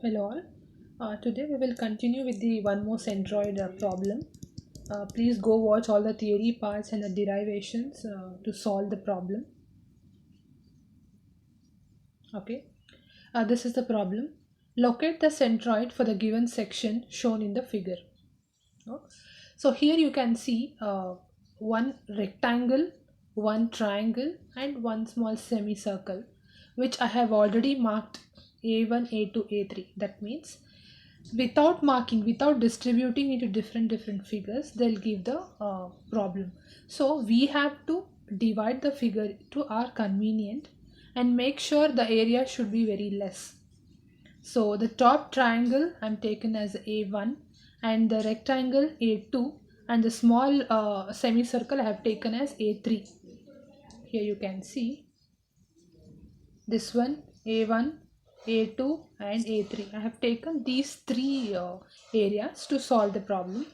Hello all. Today we will continue with the one more centroid problem. Please go watch all the theory parts and the derivations to solve the problem. Okay. This is the problem. Locate the centroid for the given section shown in the figure. Oh. So here you can see one rectangle, one triangle and one small semicircle which I have already marked A1, A2, A3. That means without marking, without distributing into different figures, they'll give the problem. So we have to divide the figure to our convenient and make sure the area should be very less. So the top triangle I'm taken as A1 and the rectangle A2 and the small semicircle I have taken as A3. Here you can see this one A1, A2 and A3. I have taken these three areas to solve the problem.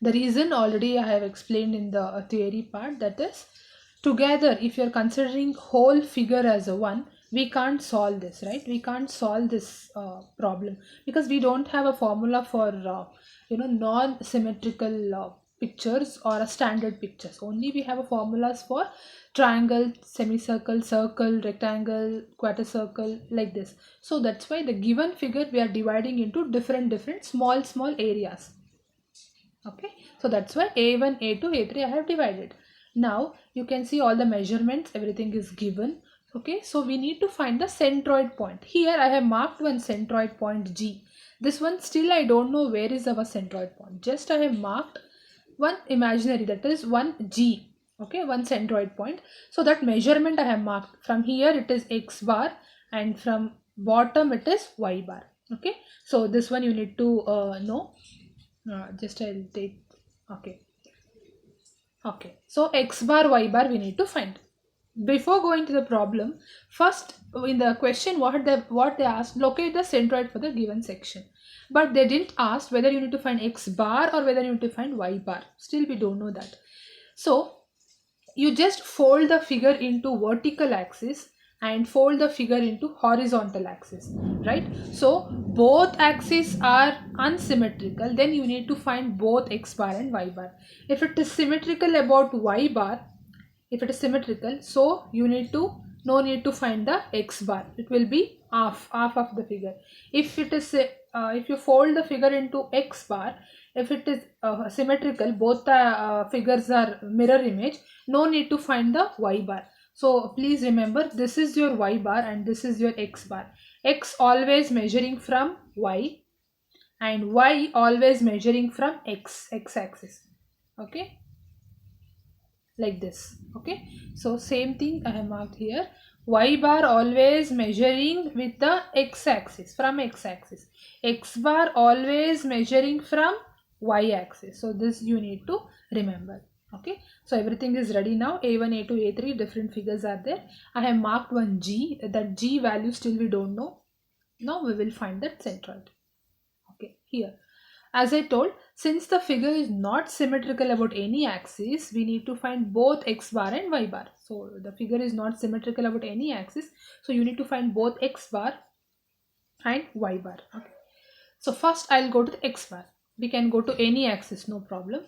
The reason already I have explained in the theory part, that is together if you are considering whole figure as a one, we can't solve this, right? We can't solve this problem because we don't have a formula for non-symmetrical pictures or a standard pictures. Only we have a formulas for triangle, semicircle, circle, rectangle, quarter circle, like this. So that's why the given figure we are dividing into different small areas. Okay, so that's why A1, A2, A3 I have divided. Now you can see all the measurements, everything is given. Okay, so we need to find the centroid point. Here I have marked one centroid point G. This one still I don't know where is our centroid point. Just I have marked one imaginary, that is one G. Okay, one centroid point. So that measurement I have marked. From here it is X bar and from bottom it is Y bar. Okay, so this one you need to know. Just I'll take. Okay. Okay, so X bar Y bar we need to find. Before going to the problem, first in the question what they asked, locate the centroid for the given section, but they didn't ask whether you need to find X bar or whether you need to find Y bar. Still we don't know that. So you just fold the figure into vertical axis and fold the figure into horizontal axis, right? So both axes are unsymmetrical, then you need to find both X bar and Y bar. If it is symmetrical about Y bar, if it is symmetrical, so you need to no need to find the X bar, it will be half of the figure. If it is if you fold the figure into X bar, if it is symmetrical, both the figures are mirror image, no need to find the Y bar. So please remember, this is your Y bar and this is your X bar. X always measuring from Y and Y always measuring from X axis. Okay, like this. Okay, so same thing I have marked here. Y bar always measuring with the X axis, from X axis. X bar always measuring from Y axis. So this you need to remember. Okay, so everything is ready now. A1, A2, A3 different figures are there. I have marked one G. That G value still we don't know. Now we will find that centroid. Okay, here as I told, since the figure is not symmetrical about any axis, we need to find both X bar and Y bar. So the figure is not symmetrical about any axis, so you need to find both X bar and Y bar. Okay, so first I'll go to the X bar. We can go to any axis, no problem.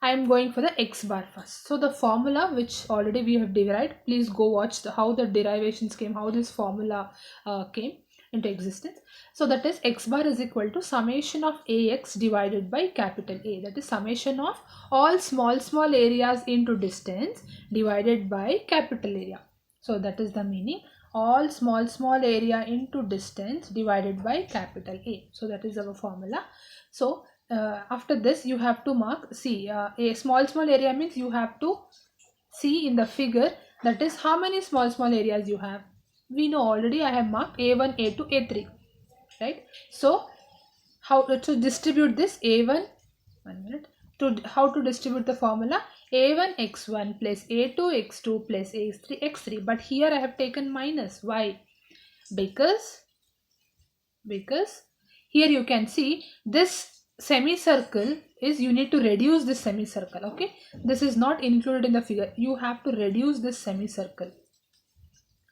I am going for the X bar first. So the formula which already we have derived, please go watch how the derivations came, how this formula came into existence. So that is X bar is equal to summation of AX divided by capital A. That is summation of all small areas into distance divided by capital area. So that is the meaning, all small area into distance divided by capital A. So that is our formula. So after this you have to mark, see, a small area means you have to see in the figure, that is how many small areas you have. We know already, I have marked A1, A2, A3, right? So how to distribute this A1, 1 minute, to how to distribute the formula, A1 x1 plus A2 x2 plus A3 x3, but here I have taken minus. Why? Because here you can see this semicircle is, you need to reduce this semicircle. Okay, this is not included in the figure, you have to reduce this semicircle.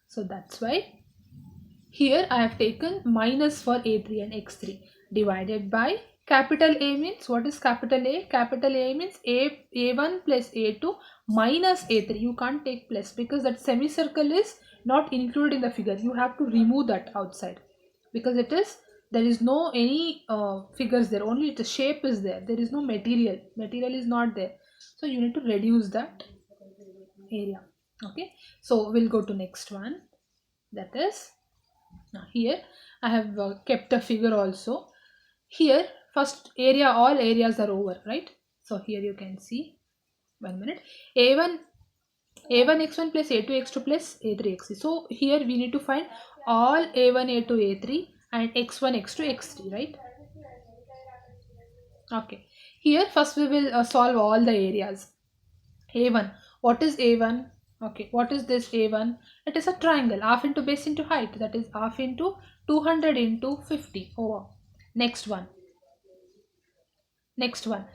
So that's why Here I have taken minus for A3 and X3 divided by capital A means what is capital A? Capital A means A1 plus A2 minus A3. You can't take plus because that semicircle is not included in the figure. You have to remove that outside because there is no any figures there, only the shape is there. There is no material is not there. So you need to reduce that area. Okay, so we'll go to next one, that is now here I have kept a figure also. Here first area, all areas are over, right? So here you can see, 1 minute, a1 a1 x1 plus a2 x2 plus a3 x3. So here we need to find all a1 a2 a3 and x1 x2 x3, right? Okay, here first we will solve all the areas. A1, what is A1? Okay, what is this A1? It is a triangle, half into base into height, that is half into 200 into 50 over. Next one, next one.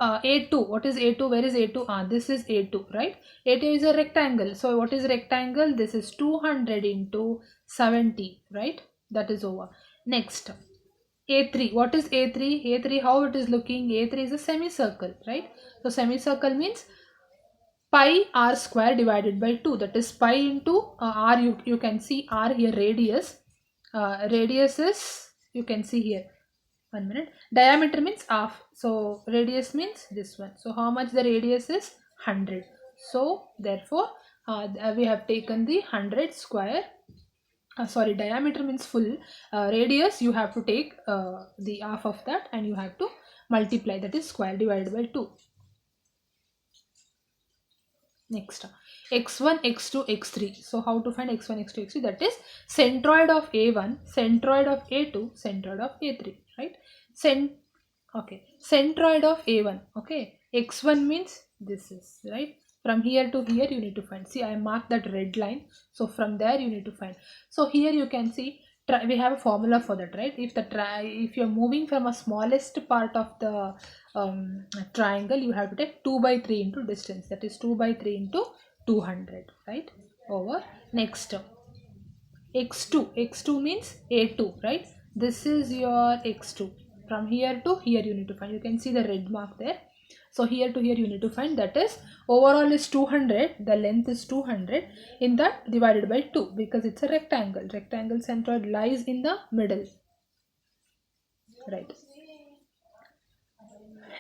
A2, what is A2? Where is A2? This is A2, right? A2 is a rectangle. So what is rectangle? This is 200 into 70, right? That is over. Next, A3, what is A3? A3, how it is looking? A3 is a semicircle, right? So semicircle means pi r square divided by 2, that is pi into r. You can see r here, radius. Radius is, you can see here, 1 minute, diameter means half, so radius means this one. So how much the radius is? 100. So therefore we have taken the 100 square, sorry, diameter means full, radius you have to take the half of that and you have to multiply, that is square divided by 2. Next, x1 x2 x3. So how to find x1 x2 x3? That is centroid of a1, centroid of a2, centroid of a3, right? Okay, centroid of a1. Okay, x1 means this is, right? From here to here you need to find. See, I marked that red line, so from there you need to find. So here you can see we have a formula for that, right? If you're moving from a smallest part of the triangle, you have to take 2 by 3 into distance, that is 2 by 3 into 200, right? Over. Next, x2 means a2, right? This is your x2. From here to here you need to find. You can see the red mark there. So here to here you need to find, that is overall is 200, the length is 200, in that divided by 2 because it's a rectangle. Rectangle centroid lies in the middle, right?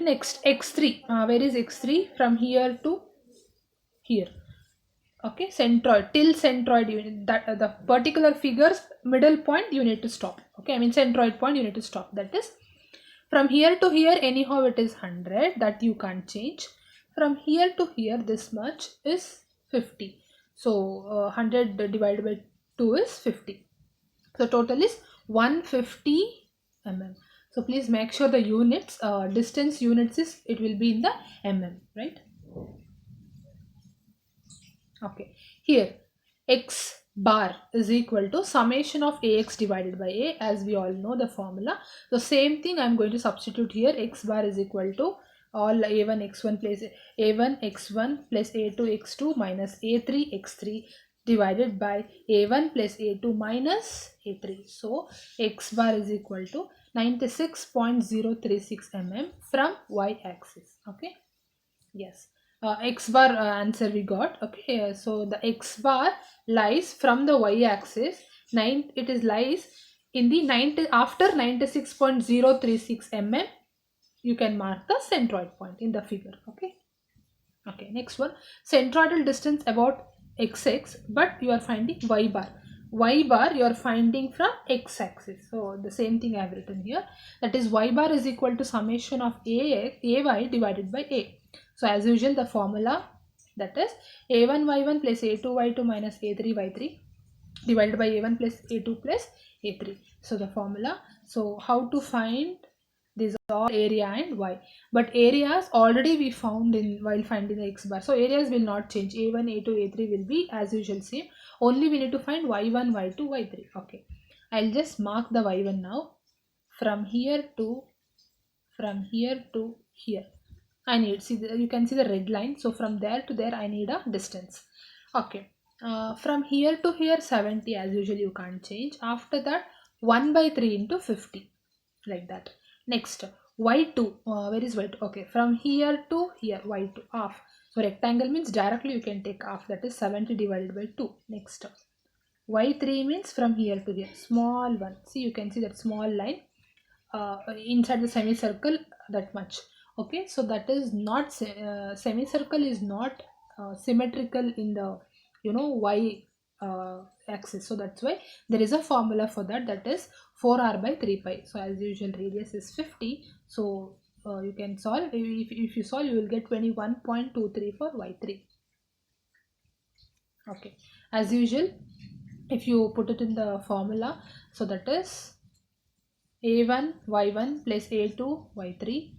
Next, x3. Where is x3? From here to here. Okay, centroid, till centroid, you need that the particular figure's middle point you need to stop. Okay, I mean centroid point you need to stop. That is from here to here, anyhow it is 100, that you can't change. From here to here, this much is 50. So 100 divided by 2 is 50. So total is 150 mm. So please make sure the units, distance units is, it will be in the mm, right? Okay, here x bar is equal to summation of ax divided by a, as we all know the formula. So same thing I'm going to substitute here. X bar is equal to all a1 x1 plus a1 x1 plus a2 x2 minus a3 x3 divided by a1 plus a2 minus a3. So x bar is equal to 96.036 mm from y axis. Okay, yes. X bar answer we got. Okay, so the x bar lies from the y axis, it is lies in the 90, after 96.036 mm. You can mark the centroid point in the figure. Okay, okay, next one, centroidal distance about xx, but you are finding y bar. Y bar you are finding from x axis. So the same thing I have written here, that is y bar is equal to summation of ay divided by a. So as usual the formula, that is a1 y1 plus a2 y2 minus a3 y3 divided by a1 plus a2 plus a3. So the formula, so how to find these all area and y, but areas already we found in while finding the x bar, so areas will not change. A1 a2 a3 will be as usual same, only we need to find y1 y2 y3. Okay, I'll just mark the y1 now. From here to here I need, see you can see the red line, so from there to there I need a distance. Okay, From here to here 70 as usual, you can't change. After that 1 by 3 into 50, like that. Next y2, where is y2? Okay, from here to here y2 half. So rectangle means directly you can take half, that is 70 divided by 2. Next y3 means from here to here, small one. See, you can see that small line inside the semicircle, that much. Okay, so that is not semicircle is not symmetrical in the y axis, so that's why there is a formula for that, that is 4r by 3 pi. So as usual, radius is 50, so you can solve. If you solve, you will get 21.23 for y3. Okay, as usual, if you put it in the formula, so that is a1 y1 plus a2 y3,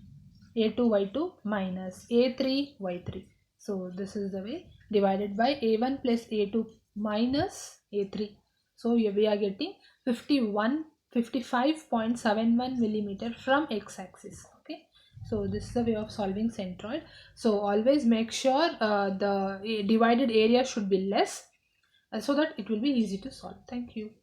a2 y2 minus a3 y3. So this is the way, divided by a1 plus a2 minus a3. So here we are getting 55.71 millimeter from x-axis. Okay, so this is the way of solving centroid. So always make sure the divided area should be less, so that it will be easy to solve. Thank you.